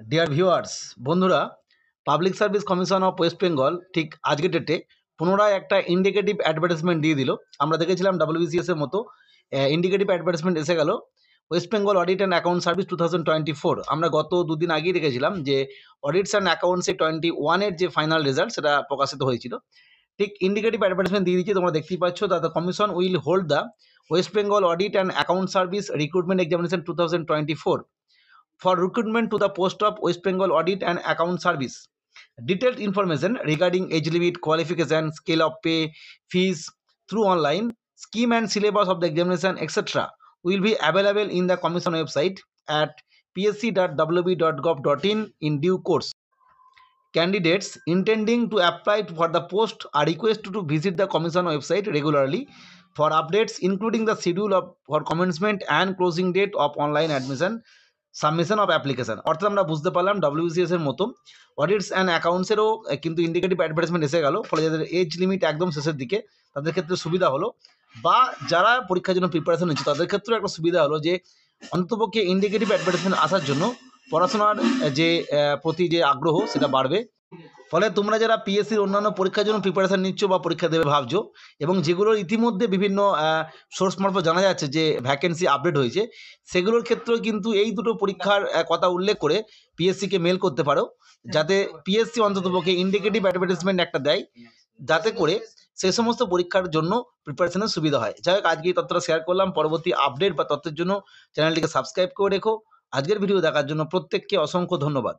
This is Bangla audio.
ডিয়ার ভিউয়ার্স, বন্ধুরা, public service commission of West Bengal ঠিক আজকের ডেটে পুনরায় একটা ইন্ডিকেটিভ অ্যাডভার্টাইজমেন্ট দিয়ে দিল। আমরা দেখেছিলাম ডাব্লিউবিসিএস এর মতো ইন্ডিকেটিভ অ্যাডভার্টাইজমেন্ট এসে গেল। West Bengal audit and account service 2024 আমরা গত দুদিন আগেই দেখেছিলাম যে অডিটস অ্যান্ড অ্যাকাউন্টসে 21 এর যে ফাইনাল রেজাল্ট সেটা প্রকাশিত হয়েছিল। ঠিক ইন্ডিকেটিভ অ্যাডভার্টাইজমেন্ট দিয়ে দিচ্ছে, তোমরা দেখতেই পাচ্ছ। The commission will hold the West Bengal audit and account service recruitment examination 2024 for recruitment to the post of West Bengal Audit and Account Service. Detailed information regarding age limit, qualification, scale of pay, fees through online, scheme and syllabus of the examination, etc. will be available in the Commission website at psc.wb.gov.in in due course. Candidates intending to apply for the post are requested to visit the Commission website regularly for updates, including the schedule for commencement and closing date of online admission, submission of application. অর্থাৎ আমরা বুঝতে পারলাম ডাব্লিউবিসিএস এর মতো অডিটস অ্যান্ড অ্যাকাউন্টসেরও কিন্তু ইন্ডিকেটিভ অ্যাডভার্টাইজমেন্ট এসে গেল। ফলে যাদের এজ লিমিট একদম শেষের দিকে তাদের ক্ষেত্রে সুবিধা হলো, বা যারা পরীক্ষার জন্য প্রিপারেশন নিচ্ছে তাদের ক্ষেত্রেও একটা সুবিধা হলো যে অন্ততপক্ষে ইন্ডিকেটিভ অ্যাডভার্টাইজমেন্ট আসার জন্য পড়াশোনার যে প্রতি যে আগ্রহ সেটা বাড়বে। ফলে তোমরা যারা পিএসসির অন্যান্য পরীক্ষার জন্য প্রিপারেশন নিচ্ছ বা পরীক্ষা দেবে ভাবছো, এবং যেগুলোর ইতিমধ্যে বিভিন্ন সোর্স মারফত জানা যাচ্ছে যে ভ্যাকেন্সি আপডেট হয়েছে, সেগুলোর ক্ষেত্রেও কিন্তু এই দুটো পরীক্ষার কথা উল্লেখ করে পিএসসিকে মেল করতে পারো, যাতে পিএসসি অন্ততপক্ষে ইন্ডিকেটিভ অ্যাডভার্টাইজমেন্ট একটা দেয়, যাতে করে সেই সমস্ত পরীক্ষার জন্য প্রিপারেশনের সুবিধা হয়। যাই হোক, আজকে এই তথ্যটা শেয়ার করলাম। পরবর্তী আপডেট বা তথ্যের জন্য চ্যানেলটিকে সাবস্ক্রাইব করে রেখো। আজকের ভিডিও দেখার জন্য প্রত্যেককে অসংখ্য ধন্যবাদ।